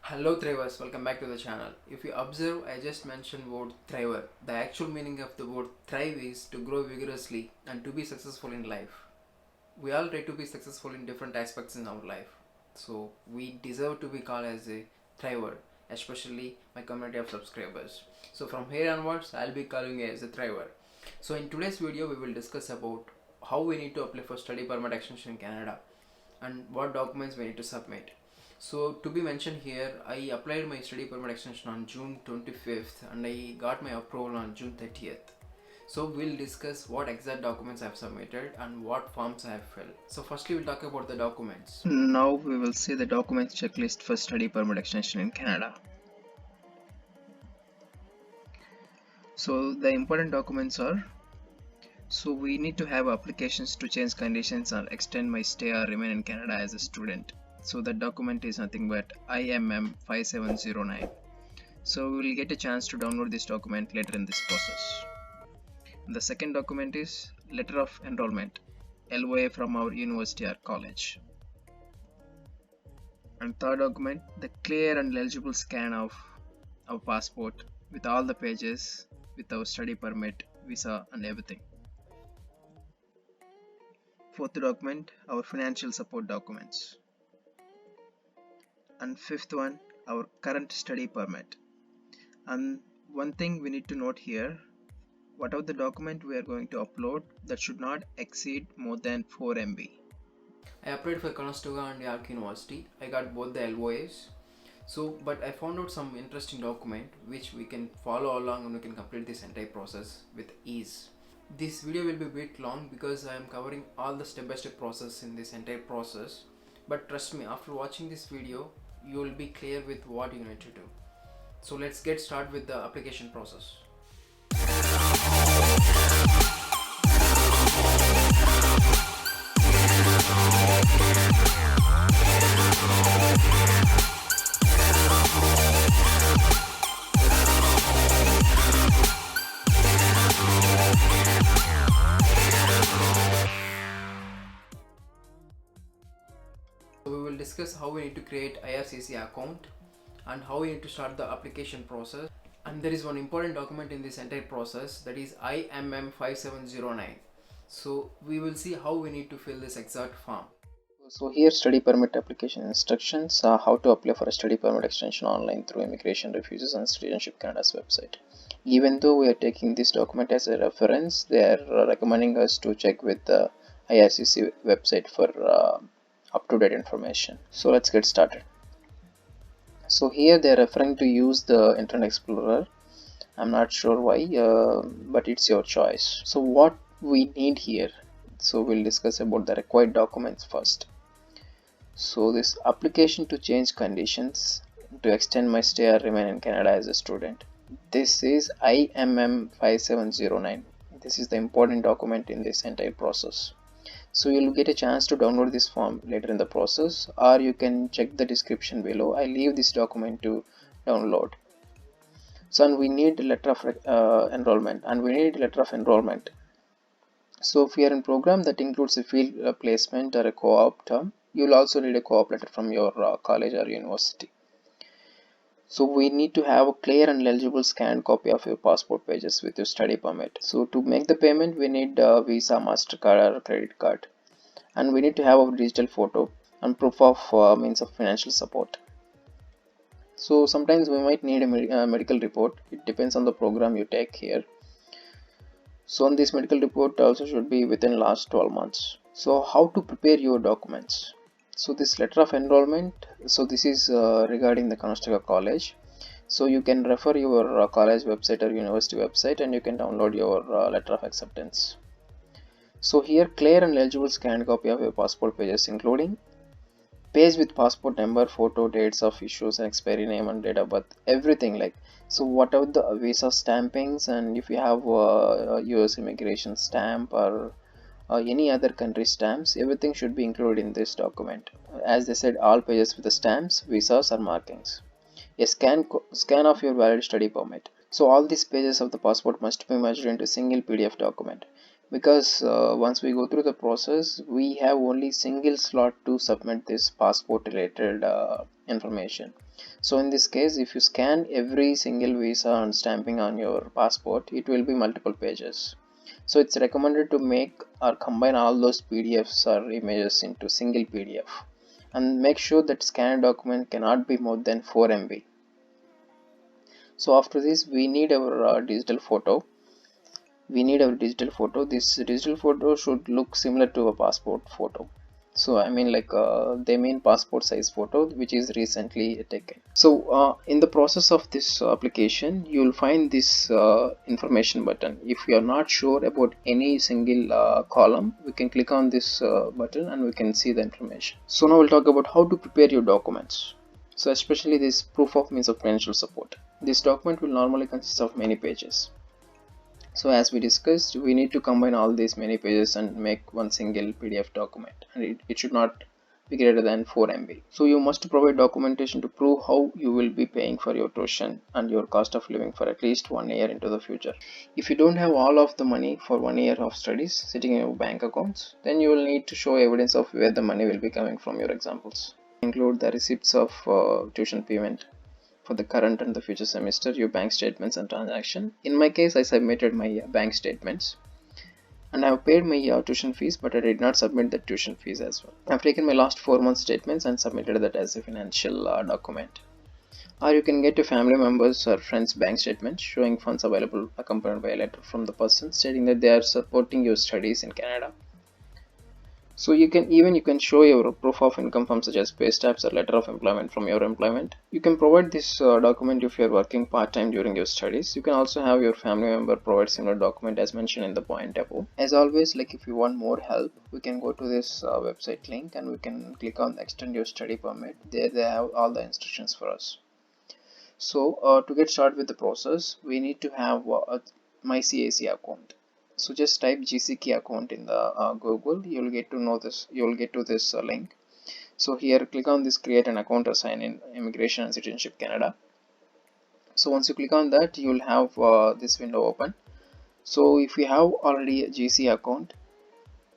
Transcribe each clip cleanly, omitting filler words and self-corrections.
Hello Thrivers, welcome back to the channel. If you observe, I just mentioned word thriver. The actual meaning of the word thrive is to grow vigorously and to be successful in life. We all try to be successful in different aspects in our life. So we deserve to be called as a thriver, especially my community of subscribers. So from here onwards, I'll be calling you as a thriver. So in today's video, we will discuss about how we need to apply for study permit extension in Canada and what documents we need to submit. So to be mentioned here, I applied my study permit extension on June 25th and I got my approval on June 30th. So we'll discuss what exact documents I have submitted and what forms I have filled. So firstly we'll talk about the documents. Now we will see the documents checklist for study permit extension in Canada. So the important documents are, so we need to have applications to change conditions or extend my stay or remain in Canada as a student. So the document is nothing but IMM 5709. So we will get a chance to download this document later in this process. The second document is letter of enrollment, LOA from our university or college. And third document, the clear and legible scan of our passport with all the pages with our study permit, visa and everything. Fourth document, our financial support documents. And fifth one, our current study permit. And one thing we need to note here, whatever the document we are going to upload, that should not exceed more than 4 MB. I applied for Conestoga and York University. I got both the LOAs. But I found out some interesting document which we can follow along and we can complete this entire process with ease. This video will be a bit long because I am covering all the step-by-step process in this entire process. But trust me, after watching this video, you will be clear with what you need to do. So let's get started with the application process. So we will discuss how we need to create IRCC account and how we need to start the application process. And there is one important document in this entire process, that is IMM 5709. So we will see how we need to fill this exact form. So here study permit application instructions, how to apply for a study permit extension online through Immigration Refugees and Citizenship Canada's website. Even though we are taking this document as a reference, they are recommending us to check with the IRCC website for up-to-date information. So let's get started. So here they are referring to use the Internet Explorer. I'm not sure why, but it's your choice. So what we need here, so we'll discuss about the required documents first. So this application to change conditions to extend my stay or remain in Canada as a student. This is IMM 5709. This is the important document in this entire process. So you'll get a chance to download this form later in the process, or you can check the description below. I leave this document to download. So and we need a letter of enrollment. So if you are in program that includes a field placement or a co-op term, you will also need a co-op letter from your college or university. So we need to have a clear and legible scanned copy of your passport pages with your study permit. So to make the payment, we need a Visa, MasterCard or credit card. And we need to have a digital photo and proof of means of financial support. So sometimes we might need a medical report. It depends on the program you take here. So on this medical report also should be within last 12 months. So how to prepare your documents? So this letter of enrollment, so this is regarding the Conestoga College. So you can refer your college website or university website and you can download your letter of acceptance. So here clear and legible scanned copy of your passport pages including page with passport number, photo, dates of issues, and expiry name and date of birth, everything like. So whatever the visa stampings, and if you have US immigration stamp or any other country stamps, everything should be included in this document. As they said, all pages with the stamps, visas or markings. A scan of your valid study permit. So all these pages of the passport must be merged into a single PDF document, because once we go through the process, we have only single slot to submit this passport related information. So in this case, if you scan every single visa and stamping on your passport, it will be multiple pages. So it's recommended to make or combine all those PDFs or images into single PDF, and make sure that scanned document cannot be more than 4 MB. So after this, we need our digital photo. This digital photo should look similar to a passport photo. So I mean, like they mean passport size photo which is recently taken. So in the process of this application, you will find this information button. If you are not sure about any single column, we can click on this button and we can see the information. So now we'll talk about how to prepare your documents. So especially this proof of means of financial support. This document will normally consist of many pages. So as we discussed, we need to combine all these many pages and make one single PDF document, and it should not be greater than 4 MB. So you must provide documentation to prove how you will be paying for your tuition and your cost of living for at least 1 year into the future. If you don't have all of the money for 1 year of studies sitting in your bank accounts, then you will need to show evidence of where the money will be coming from your examples. Include the receipts of tuition payment for the current and the future semester, your bank statements and transaction. In my case, I submitted my bank statements and I have paid my tuition fees, but I did not submit the tuition fees as well. I've taken my last 4 months statements and submitted that as a financial document. Or you can get your family members or friends bank statements showing funds available accompanied by a letter from the person stating that they are supporting your studies in Canada. So you can show your proof of income from such as pay stubs or letter of employment from your employment. You can provide this document if you are working part-time during your studies. You can also have your family member provide similar document as mentioned in the point above. As always, like if you want more help, we can go to this website link and we can click on extend your study permit. There they have all the instructions for us. So to get started with the process, we need to have a my CAC account. So just type GCK account in the Google. You'll get to this link. So here click on this create an account or sign in Immigration and Citizenship Canada. So once you click on that, you'll have this window open. So if you have already a GC account,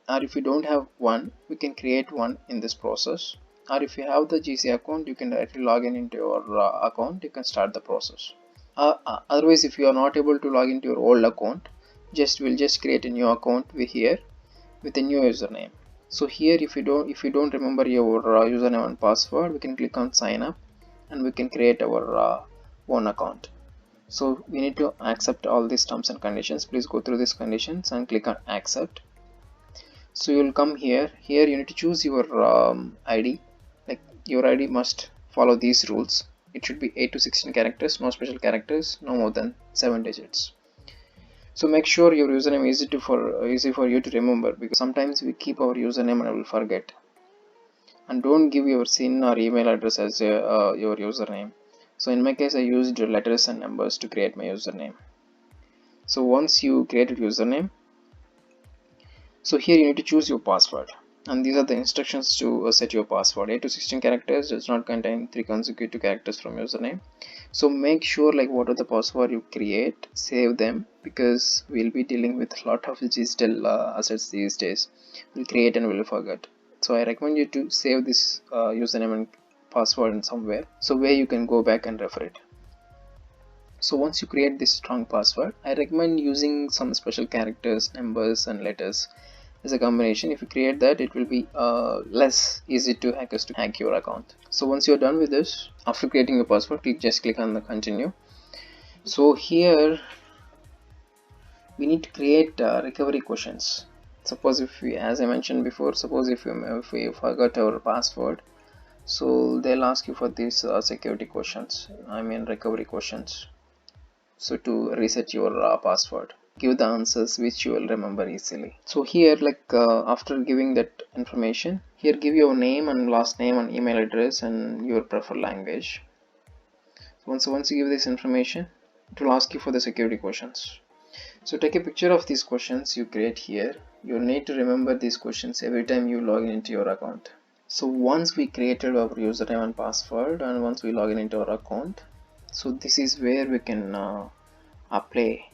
or if you don't have one, we can create one in this process. Or if you have the GC account, you can directly log in into your account. You can start the process. Otherwise, if you are not able to log into your old account, we'll just create a new account here with a new username. So here, if you don't remember your username and password, we can click on sign up and we can create our own account. So we need to accept all these terms and conditions. Please go through these conditions and click on accept. So you'll come here you need to choose your ID. Like your ID must follow these rules. It should be 8 to 16 characters, no special characters, no more than 7 digits. So make sure your username is easy for you to remember, because sometimes we keep our username and will forget. And don't give your SIN or email address as your username. So in my case, I used letters and numbers to create my username. So once you create a username, so here you need to choose your password, and these are the instructions to set your password. 8 to 16 characters, does not contain 3 consecutive characters from username. So make sure, like, whatever the password you create, save them, because we'll be dealing with a lot of digital assets these days. We'll create and we'll forget. So I recommend you to save this username and password in somewhere, so where you can go back and refer it. So once you create this strong password, I recommend using some special characters, numbers and letters as a combination. If you create that, it will be less easy to hackers to hack your account. So once you're done with this, after creating your password, just click on the continue. So here we need to create recovery questions. Suppose if we, as I mentioned before, suppose if we forgot our password, so they'll ask you for these security questions, recovery questions. So to reset your password, give the answers which you will remember easily. So here, after giving that information, here give your name and last name and email address and your preferred language. So once you give this information, it will ask you for the security questions. So take a picture of these questions you create here. You need to remember these questions every time you log in into your account. So once we created our username and password, and once we log in into our account, so this is where we can apply.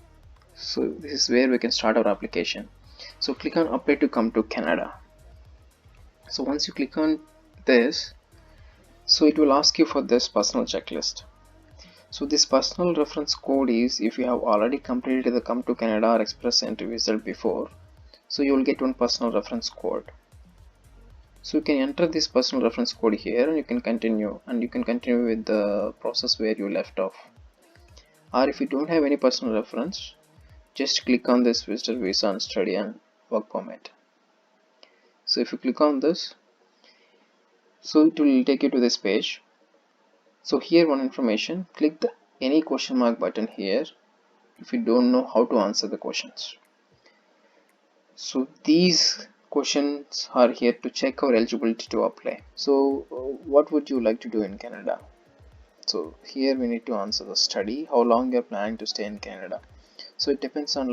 So this is where we can start our application. So click on apply to come to Canada. So once you click on this, So it will ask you for this personal checklist. So this personal reference code is if you have already completed the Come to Canada or Express Entry result before, so you will get one personal reference code. So you can enter this personal reference code here and you can continue with the process where you left off. Or if you don't have any personal reference, just click on this visitor visa and study and work permit. So if you click on this, so it will take you to this page. So here one information, click the any question mark button here if you don't know how to answer the questions. So these questions are here to check our eligibility to apply. So what would you like to do in Canada? So here we need to answer the study, how long you're planning to stay in Canada. So it depends on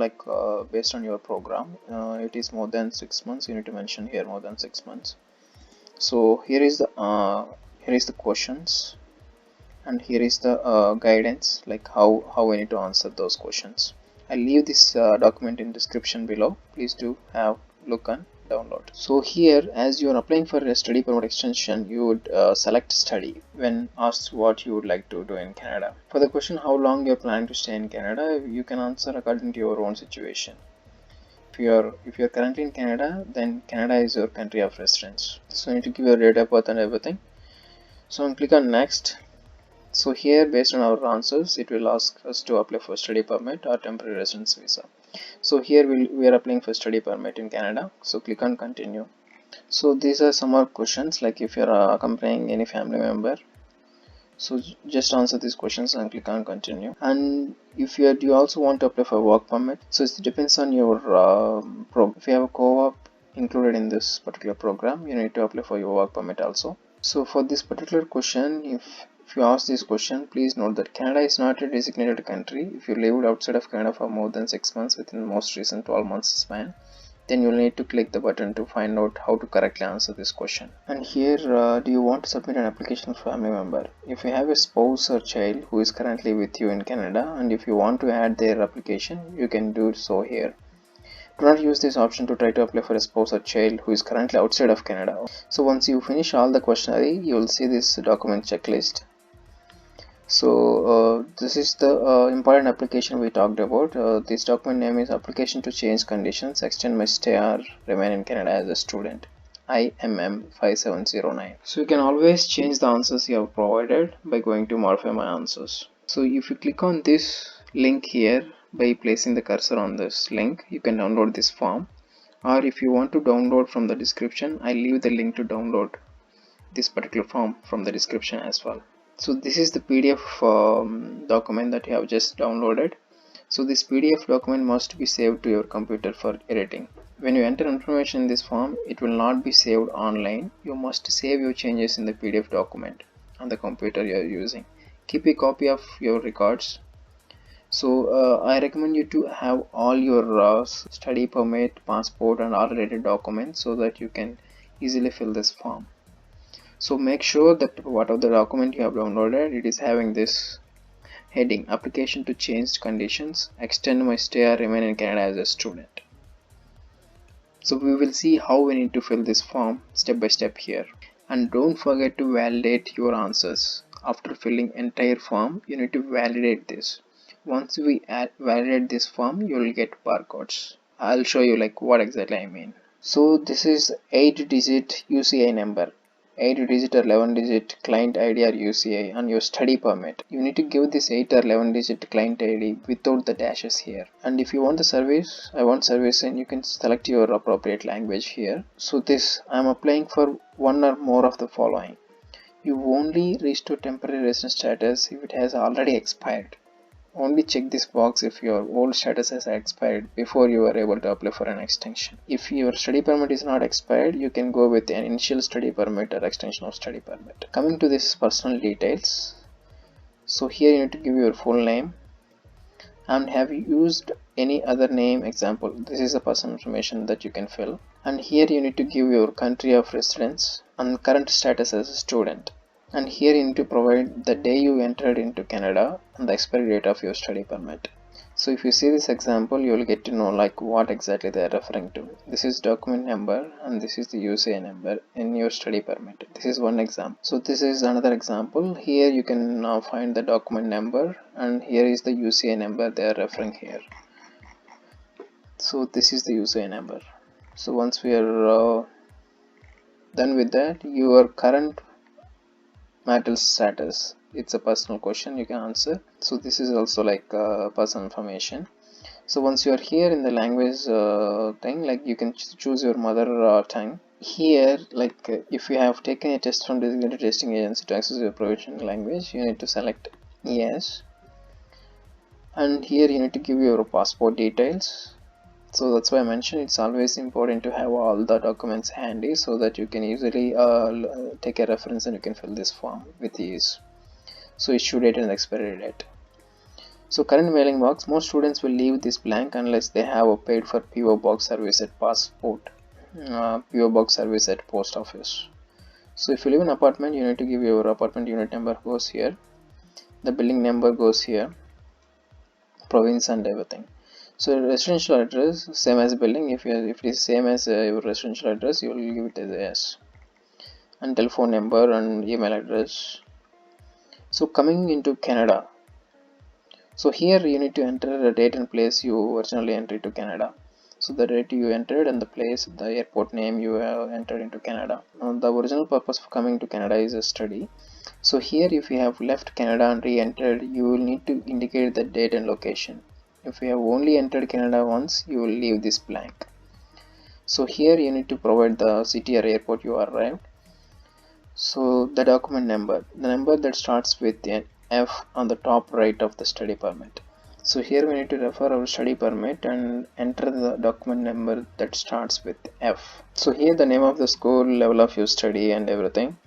based on your program. It is more than 6 months. You need to mention here more than 6 months. So here is the questions, and here is the guidance, like how we need to answer those questions. I'll leave this document in description below. Please do have look and download. So here, as you are applying for a study permit extension, you would select study when asked what you would like to do in Canada. For the question how long you're planning to stay in Canada, you can answer according to your own situation. If you're currently in Canada, then Canada is your country of residence. So you need to give your date of birth and everything. So I'll click on next. So here, based on our answers, it will ask us to apply for study permit or temporary residence visa. So here we are applying for study permit in Canada. So click on continue. So these are some more questions, like if you are accompanying any family member. So just answer these questions and click on continue. And if you also want to apply for work permit, so it depends on your if you have a co-op included in this particular program, you need to apply for your work permit also. So for this particular question, if you ask this question, please note that Canada is not a designated country. If you lived outside of Canada for more than 6 months within the most recent 12 months span, then you'll need to click the button to find out how to correctly answer this question. And here, do you want to submit an application for family member? If you have a spouse or child who is currently with you in Canada, and if you want to add their application, you can do so here. Do not use this option to try to apply for a spouse or child who is currently outside of Canada. So once you finish all the questionnaire, you will see this document checklist. So this is the important application we talked about. This document name is application to change conditions, extend my stay or remain in Canada as a student, IMM 5709. So you can always change the answers you have provided by going to modify my answers. So if you click on this link here, by placing the cursor on this link, you can download this form, or if you want to download from the description, I'll leave the link to download this particular form from the description as well. So this is the PDF document that you have just downloaded. So this PDF document must be saved to your computer for editing. When you enter information in this form, it will not be saved online. You must save your changes in the PDF document on the computer you are using. Keep a copy of your records. So I recommend you to have all your study permit, passport and all related documents so that you can easily fill this form. So make sure that whatever the document you have downloaded, it is having this heading, application to change conditions, extend my stay or remain in Canada as a student. So we will see how we need to fill this form step by step here. And don't forget to validate your answers. After filling entire form, you need to validate this. Once we validate this form, you will get barcodes. I'll show you what exactly I mean. So this is 8-digit UCI number, 8-digit or 11-digit client ID or UCI on your study permit. You need to give this 8 or 11-digit client ID without the dashes here. And if you want the service, I want service, and you can select your appropriate language here. So this, I'm applying for one or more of the following. You only restore temporary residence status if it has already expired. Only check this box if your old status has expired before you are able to apply for an extension. If your study permit is not expired, you can go with an initial study permit or extension of study permit. Coming to this personal details, so here you need to give your full name, and have you used any other name, example, this is the personal information that you can fill. And here you need to give your country of residence and current status as a student. And here you need to provide the day you entered into Canada and the expiry date of your study permit. So if you see this example, you will get to know like what exactly they are referring to. This is document number and this is the UCI number in your study permit. This is one example. So this is another example. Here you can now find the document number and here is the UCI number they are referring here. So this is the UCI number. So once we are done with that, your current marital status, it's a personal question you can answer. So this is also like personal information. So once you are here in the language thing, like you can choose your mother tongue. Here, like if you have taken a test from designated testing agency to access your provisional language, you need to select yes. And here you need to give your passport details. So that's why I mentioned it's always important to have all the documents handy so that you can easily take a reference and you can fill this form with ease. So issue date and expiry date. So current mailing box, most students will leave this blank unless they have paid for PO box service at passport, PO box service at post office. So if you live in apartment, you need to give your apartment unit number goes here, the building number goes here, province and everything. So residential address same as building. If it is same as your residential address, you will give it as yes, and telephone number and email address. So coming into Canada. So here you need to enter the date and place you originally entered to Canada. So the date you entered and the place, the airport name you have entered into Canada. Now the original purpose of coming to Canada is a study. So here if you have left Canada and re-entered, you will need to indicate the date and location. If you have only entered Canada once, you will leave this blank. So here you need to provide the city or airport you arrived. So the document number, the number that starts with an F on the top right of the study permit. So here we need to refer our study permit and enter the document number that starts with F. So here the name of the school, level of your study and everything.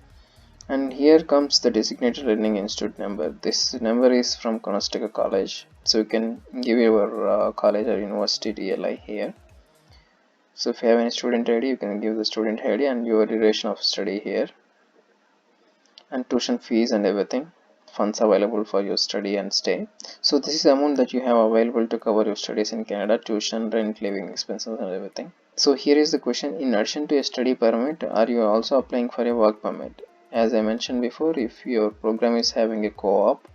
And here comes the designated learning institute number. This number is from Conestoga College. So you can give your college or university DLI here. So if you have any student ID, you can give the student ID and your duration of study here. And tuition fees and everything, funds available for your study and stay. So this is the amount that you have available to cover your studies in Canada, tuition, rent, living expenses and everything. So here is the question, in addition to a study permit, are you also applying for a work permit? As I mentioned before, if your program is having a co-op,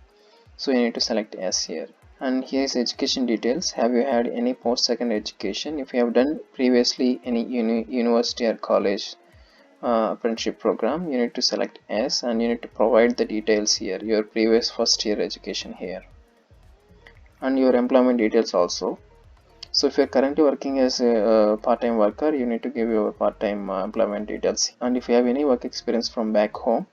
so you need to select yes here. And here is education details. Have you had any post-secondary education? If you have done previously any university or college apprenticeship program, you need to select yes and you need to provide the details here, your previous first year education here and your employment details also. So if you're currently working as a part-time worker, you need to give your part-time employment details, and if you have any work experience from back home,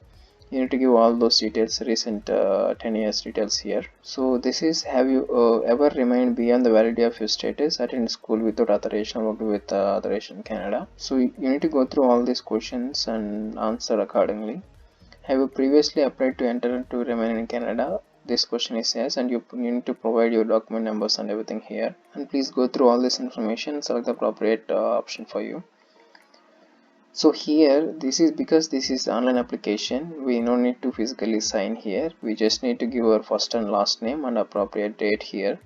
you need to give all those details, recent 10 years details here. So this is, have you ever remained beyond the validity of your status, attend school without authorization, worked with authorization in Canada? So you need to go through all these questions and answer accordingly. Have you previously applied to enter to remain in Canada? This question is yes, and you need to provide your document numbers and everything here, and please go through all this information and select the appropriate option for you. So here, this is because this is online application, we no need to physically sign here, we just need to give our first and last name and appropriate date here.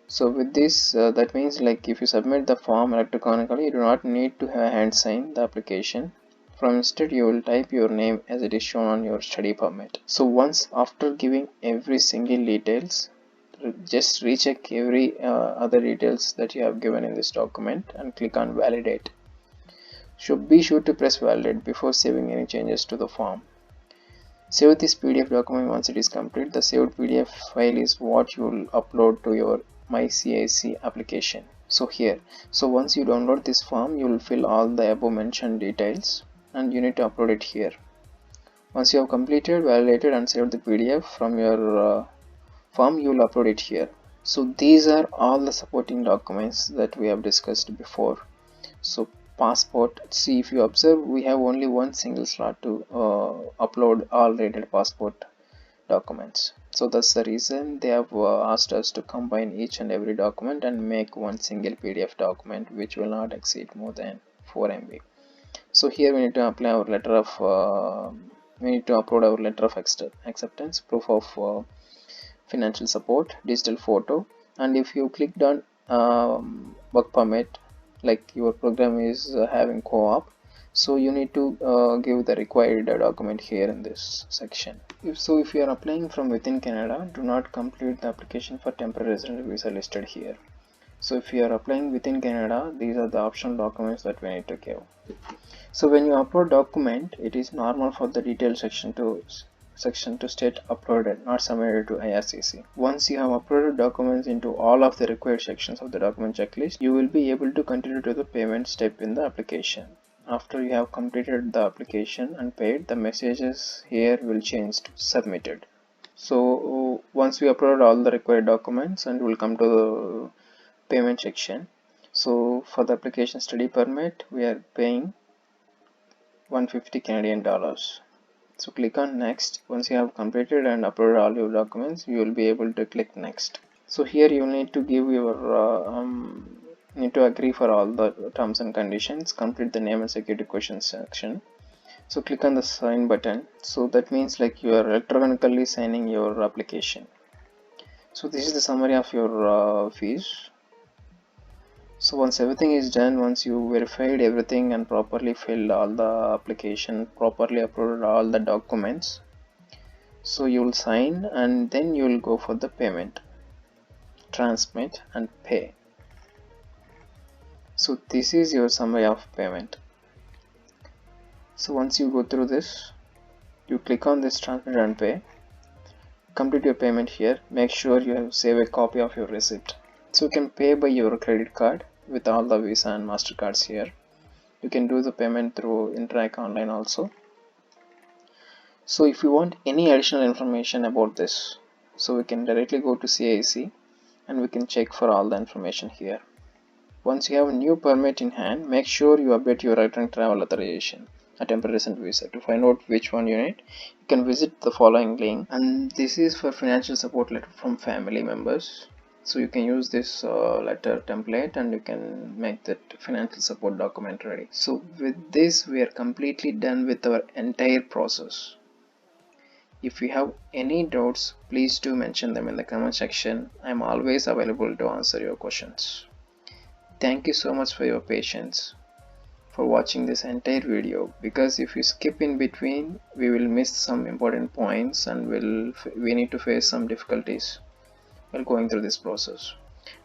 So with this, that means like if you submit the form electronically, you do not need to have hand sign the application. From instead, you will type your name as it is shown on your study permit. So once after giving every single details, just recheck every other details that you have given in this document and click on validate. Should be sure to press validate before saving any changes to the form. Save this PDF document once it is complete. The saved PDF file is what you will upload to your MyCIC application. So here, so once you download this form, you will fill all the above mentioned details and you need to upload it here. Once you have completed, validated and saved the PDF from your form, you will upload it here. So these are all the supporting documents that we have discussed before. So passport, see if you observe, we have only one single slot to upload all rated passport documents. So that's the reason they have asked us to combine each and every document and make one single PDF document which will not exceed more than 4 MB. So here we need to apply our letter of we need to upload our letter of acceptance, proof of financial support, digital photo, And if you clicked on work permit, like your program is having co-op, so you need to give the required document here in this section. If you are applying from within Canada, do not complete the application for temporary resident visa listed here. So if you are applying within Canada, these are the optional documents that we need to give. So when you upload document, it is normal for the detail section to state uploaded, not submitted to IRCC. Once you have uploaded documents into all of the required sections of the document checklist, you will be able to continue to the payment step in the application. After you have completed the application and paid, the messages here will change to submitted. So once we upload all the required documents, and we'll come to the payment section. So for the application study permit, we are paying 150 Canadian dollars. So click on next. Once you have completed and uploaded all your documents, you will be able to click next. So here you need to give your need to agree for all the terms and conditions, complete the name and security questions section. So click on the sign button. So that means like you are electronically signing your application. So this is the summary of your fees. So once everything is done, once you verified everything and properly filled all the application, properly uploaded all the documents, so you will sign and then you will go for the payment, transmit and pay. So this is your summary of payment. So once you go through this, you click on this transmit and pay, complete your payment here. Make sure you have save a copy of your receipt. So you can pay by your credit card with all the Visa and MasterCards here. You can do the payment through Interact Online also. So if you want any additional information about this, so we can directly go to CIC and we can check for all the information here. Once you have a new permit in hand, make sure you update your return travel authorization, a temporary resident visa. To find out which one you need, you can visit the following link. And this is for financial support letter from family members. So you can use this letter template and you can make that financial support document ready. So with this, we are completely done with our entire process. If you have any doubts, please do mention them in the comment section. I am always available to answer your questions. Thank you so much for your patience for watching this entire video, because if you skip in between, we will miss some important points and we need to face some difficulties while going through this process.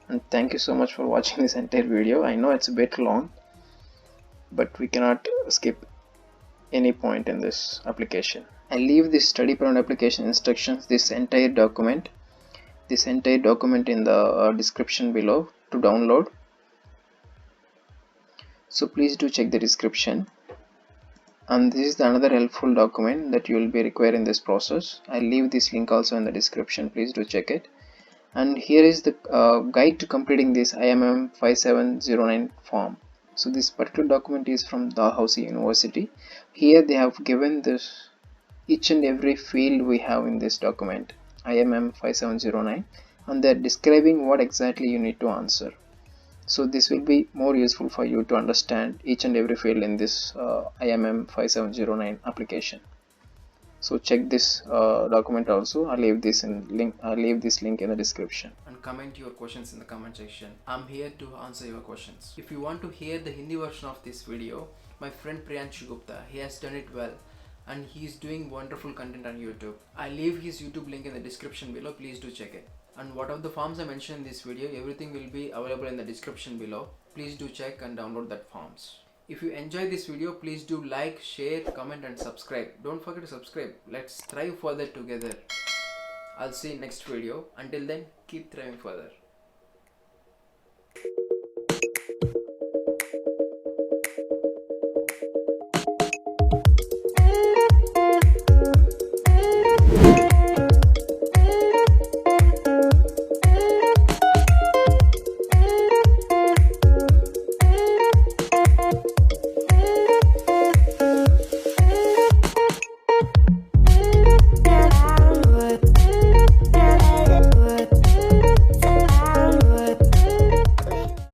And thank you so much for watching this entire video. I know it's a bit long, but we cannot skip any point in this application. I leave this study permit application instructions, this entire document in the description below to download. So please do check the description. And this is another helpful document that you will be required in this process. I leave this link also in the description. Please do check it. And here is the guide to completing this IMM 5709 form. So this particular document is from Dalhousie University. Here they have given this each and every field we have in this document, IMM 5709, and they are describing what exactly you need to answer. So this will be more useful for you to understand each and every field in this IMM 5709 application. So check this document also. I'll leave this link in the description. And comment your questions in the comment section. I'm here to answer your questions. If you want to hear the Hindi version of this video, my friend Priyanshu Gupta, he has done it well and he's doing wonderful content on YouTube. I leave his YouTube link in the description below. Please do check it. And what of the forms I mentioned in this video, everything will be available in the description below. Please do check and download that forms. If you enjoyed this video, please do like, share, comment and subscribe. Don't forget to subscribe. Let's thrive further together. I'll see you in next video. Until then, keep thriving further.